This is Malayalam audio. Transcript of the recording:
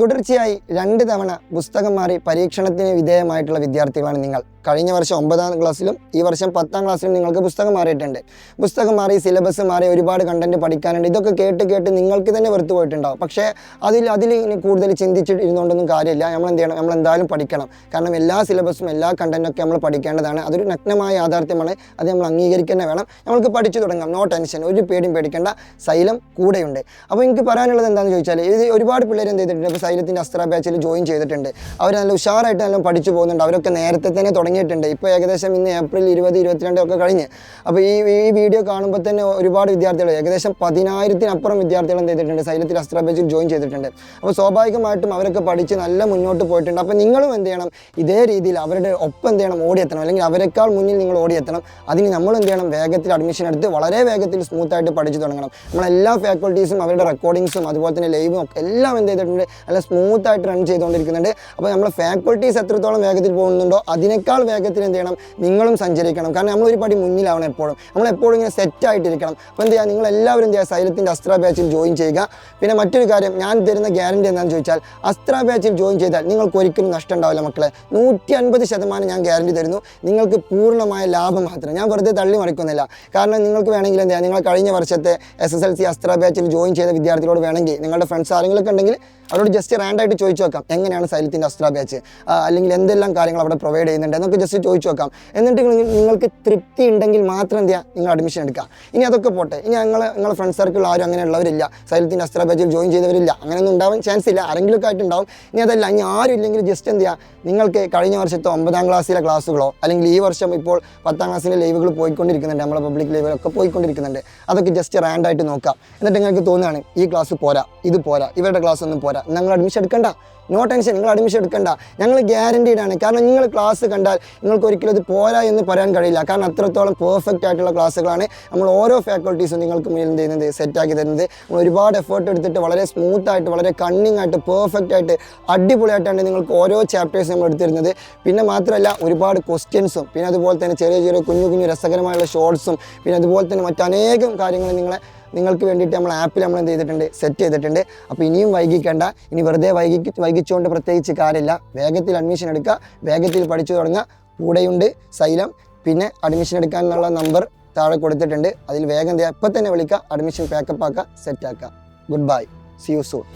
തുടർച്ചയായി 2 തവണ പുസ്തകം മാറി പരീക്ഷണത്തിന് വിധേയമായിട്ടുള്ള വിദ്യാർത്ഥികളാണ് നിങ്ങൾ. കഴിഞ്ഞ വർഷം 9ാം ക്ലാസ്സിലും ഈ വർഷം 10ാം ക്ലാസ്സിലും നിങ്ങൾക്ക് പുസ്തകം മാറിയിട്ടുണ്ട്. പുസ്തകം മാറി, സിലബസ് മാറി, ഒരുപാട് കണ്ടന്റ് പഠിക്കാനുണ്ട്. ഇതൊക്കെ കേട്ട് നിങ്ങൾക്ക് തന്നെ വെറുത്തു പോയിട്ടുണ്ടാവും. പക്ഷേ അതിൽ കൂടുതൽ ചിന്തിച്ചിരുന്നുകൊണ്ടൊന്നും കാര്യമില്ല. നമ്മൾ എന്ത് ചെയ്യണം? നമ്മൾ എന്തായാലും പഠിക്കണം. കാരണം എല്ലാ സിലബസും എല്ലാ കണ്ടന്റൊക്കെ നമ്മൾ പഠിക്കേണ്ടതാണ്. അതൊരു നഗ്നമായ യാഥാർത്ഥ്യമാണ്. അത് നമ്മൾ അംഗീകരിക്കാൻ വേണം. നമ്മൾക്ക് പഠിച്ചു തുടങ്ങാം. നോ ടെൻഷൻ, ഒരു പേടിയും പേടിക്കേണ്ട. സൈലം കൂടെയുണ്ട്. അപ്പോൾ എനിക്ക് പറയാനുള്ളത് എന്താണെന്ന് ചോദിച്ചാൽ, ഇത് ഒരുപാട് പിള്ളേർ എന്ത് ചെയ്തിട്ടുണ്ട്? ഇപ്പോൾ സൈലത്തിൻ്റെ അസ്ത്ര ബാച്ചിൽ ജോയിൻ ചെയ്തിട്ടുണ്ട്. അവർ നല്ല ഉഷാറായിട്ട് നല്ല പഠിച്ചു പോകുന്നുണ്ട്. അവരൊക്കെ നേരത്തെ തന്നെ തുടങ്ങിയിട്ടുണ്ട്. ഇപ്പോൾ ഏകദേശം ഇന്ന് ഏപ്രിൽ 20, 22 ഒക്കെ കഴിഞ്ഞ്. അപ്പോൾ ഈ വീഡിയോ കാണുമ്പോൾ തന്നെ ഒരുപാട് വിദ്യാർത്ഥികൾ, ഏകദേശം 10,000-അപ്പുറം വിദ്യാർത്ഥികൾ എന്ത് ചെയ്തിട്ടുണ്ട്? സൈലത്തിൽ അസ്ത്ര ബാച്ചിൽ ജോയിൻ ചെയ്തിട്ടുണ്ട്. അപ്പോൾ സ്വാഭാവികമായിട്ടും അവരൊക്കെ പഠിച്ച് നല്ല മുന്നോട്ട് പോയിട്ടുണ്ട്. അപ്പോൾ നിങ്ങളും എന്ത് ചെയ്യണം? ഇതേ രീതിയിൽ അവരുടെ ഒപ്പം എന്ത് ചെയ്യണം? ഓടിയെത്തണം. അല്ലെങ്കിൽ അവരെക്കാൾ മുന്നിൽ നിങ്ങൾ ഓടിയെത്തണം. അതിന് നമ്മൾ എന്ത് ചെയ്യണം? വേഗത്തിൽ അഡ്മിഷൻ എടുത്ത് വളരെ വേഗത്തിൽ സ്മൂത്തായിട്ട് പഠിച്ചു തുടങ്ങണം. നമ്മളെല്ലാ ഫാക്കൽറ്റീസും അവരുടെ റെക്കോർഡിങ്സും അതുപോലെ തന്നെ ലൈവും ഒക്കെ എല്ലാം എന്ത് ചെയ്തിട്ടുണ്ട്? നല്ല സ്മൂത്തായിട്ട് റൺ ചെയ്തുകൊണ്ടിരിക്കുന്നുണ്ട്. അപ്പോൾ നമ്മൾ ഫാക്കൽറ്റീസ് എത്രത്തോളം വേഗത്തിൽ പോകുന്നുണ്ടോ അതിനേക്കാൾ വേഗത്തിൽ എന്ത് ചെയ്യണം? നിങ്ങളും സഞ്ചരിക്കണം. കാരണം നമ്മളൊരു പടി മുന്നിലാവണം എപ്പോഴും. നമ്മളെപ്പോഴും ഇങ്ങനെ സെറ്റായിട്ടിരിക്കണം. അപ്പോൾ എന്ത് ചെയ്യുക? നിങ്ങളെല്ലാവരും എന്ത് ചെയ്യുക? സൈലത്തിൻ്റെ അസ്ത്ര ബാച്ചിൽ ജോയിൻ ചെയ്യുക. പിന്നെ മറ്റൊരു കാര്യം, ഞാൻ തരുന്ന ഗ്യാരണ്ടി എന്താണെന്ന് ചോദിച്ചാൽ, അസ്ത്ര ബാച്ചിൽ ജോയിൻ ചെയ്താൽ നിങ്ങൾക്ക് ഒരിക്കലും നഷ്ടം ഉണ്ടാവില്ല മക്കളെ. 150% ഞാൻ ഗ്യാരണ്ടി തരുന്നു. നിങ്ങൾക്ക് പൂർണ്ണമായ ലാഭം മാത്രം. ഞാൻ വെറുതെ തള്ളി മറിക്കുന്നില്ല. കാരണം നിങ്ങൾക്ക് വേണമെങ്കിൽ എന്ത് ചെയ്യുക? നിങ്ങൾ കഴിഞ്ഞ വർഷത്തെ SSLC അസ്ത്ര ബാച്ചിൽ ജോയിൻ ചെയ്ത വിദ്യാർത്ഥികളോട് വേണമെങ്കിൽ, നിങ്ങളുടെ ഫ്രണ്ട്സ് ആരെങ്കിലുമൊക്കെ ഉണ്ടെങ്കിൽ അവരോട് ജസ്റ്റ് റാൻഡായിട്ട് ചോദിച്ചു നോക്കാം, എങ്ങനെയാണ് സൈലത്തിൻ്റെ അസ്ത്ര ബാച്ച്, അല്ലെങ്കിൽ എന്തെല്ലാം കാര്യങ്ങൾ അവിടെ പ്രൊവൈഡ് ചെയ്യുന്നുണ്ട് എന്നൊക്കെ ജസ്റ്റ് ചോദിച്ചു നോക്കാം. എന്നിട്ട് നിങ്ങൾക്ക് തൃപ്തി ഉണ്ടെങ്കിൽ മാത്രം എന്ത് ചെയ്യുക? നിങ്ങൾ അഡ്മിഷൻ എടുക്കുക. ഇനി അതൊക്കെ പോട്ടെ, ഇനി നിങ്ങളെ ഫ്രണ്ട് സർക്കിൾ ആരും അങ്ങനെയുള്ളവരില്ല, സൈലത്തിൻ്റെ അസ്ത്ര ബാച്ചിൽ ജോയിൻ ചെയ്തവരില്ല, അങ്ങനെയൊന്നും ഉണ്ടാവാൻ ചാൻസ് ഇല്ല. ആരെങ്കിലുമൊക്കെ ആയിട്ടുണ്ടാവും. ഇനി അതല്ല, ഇനി ആരും ഇല്ലെങ്കിൽ ജസ്റ്റ് എന്ത് ചെയ്യുക? നിങ്ങൾക്ക് കഴിഞ്ഞ വർഷത്തെ 9ാം ക്ലാസ്സിലെ ക്ലാസ്സുകളോ അല്ലെങ്കിൽ ഈ വർഷം ഇപ്പോൾ 10ാം ക്ലാസ്സിലെ ലൈവുകൾ പോയിക്കൊണ്ടിരിക്കുന്നുണ്ട്, നമ്മളെ പബ്ലിക് ലൈവുകളൊക്കെ പോയിക്കൊണ്ടിരിക്കുന്നുണ്ട്. അതൊക്കെ ജസ്റ്റ് റാൻഡായിട്ട് നോക്കാം. എന്നിട്ട് നിങ്ങൾക്ക് തോന്നുകയാണ് ഈ ക്ലാസ് പോരാ, ഇത് പോരാ, ഇവരുടെ ക്ലാസ് ഒന്നും പോരാ, നിങ്ങൾ അഡ്മിഷൻ എടുക്കണ്ട. നോ ടെൻഷൻ, നിങ്ങൾ അഡ്മിഷൻ എടുക്കണ്ട. ഞങ്ങൾ ഗ്യാരണ്ടീഡാണ്. കാരണം നിങ്ങൾ ക്ലാസ് കണ്ടാൽ നിങ്ങൾക്ക് ഒരിക്കലും അത് പോരാ എന്ന് പറയാൻ കഴിയില്ല. കാരണം അത്രത്തോളം പെർഫെക്റ്റ് ആയിട്ടുള്ള ക്ലാസ്സുകളാണ് നമ്മൾ ഓരോ ഫാക്കൽറ്റീസും നിങ്ങൾക്ക് മുന്നിൽ എന്ത് ചെയ്യുന്നത്? സെറ്റാക്കി തരുന്നത്. നമ്മൾ ഒരുപാട് എഫേർട്ട് എടുത്തിട്ട് വളരെ സ്മൂത്തായിട്ട്, വളരെ കണ്ണിങ് ആയിട്ട്, പെർഫെക്റ്റ് ആയിട്ട്, അടിപൊളിയായിട്ടാണ് നിങ്ങൾക്ക് ഓരോ ചാപ്റ്റേഴ്സ് നമ്മൾ എടുത്തിരുന്നത്. പിന്നെ മാത്രമല്ല, ഒരുപാട് ക്വസ്റ്റ്യൻസും, പിന്നെ അതുപോലെ തന്നെ ചെറിയ കുഞ്ഞു രസകരമായുള്ള ഷോർട്സും, പിന്നെ അതുപോലെ തന്നെ മറ്റനേകം കാര്യങ്ങൾ നിങ്ങൾക്ക് വേണ്ടിയിട്ട് നമ്മൾ ആപ്പിൽ നമ്മൾ എന്ത് ചെയ്തിട്ടുണ്ട്? സെറ്റ് ചെയ്തിട്ടുണ്ട്. അപ്പോൾ ഇനിയും വൈകിക്കേണ്ട. ഇനി വെറുതെ വൈകിച്ചുകൊണ്ട് പ്രത്യേകിച്ച് കാര്യമില്ല. വേഗത്തിൽ അഡ്മിഷൻ എടുക്കുക, വേഗത്തിൽ പഠിച്ചു തുടങ്ങുക. കൂടെയുണ്ട് സൈലം. പിന്നെ അഡ്മിഷൻ എടുക്കാനുള്ള നമ്പർ താഴെ കൊടുത്തിട്ടുണ്ട്. അതിൽ വേഗം ഇപ്പം തന്നെ വിളിക്കുക, അഡ്മിഷൻ പാക്കപ്പ് ആക്കുക, സെറ്റ് ആക്കുക. Good bye, C you soon.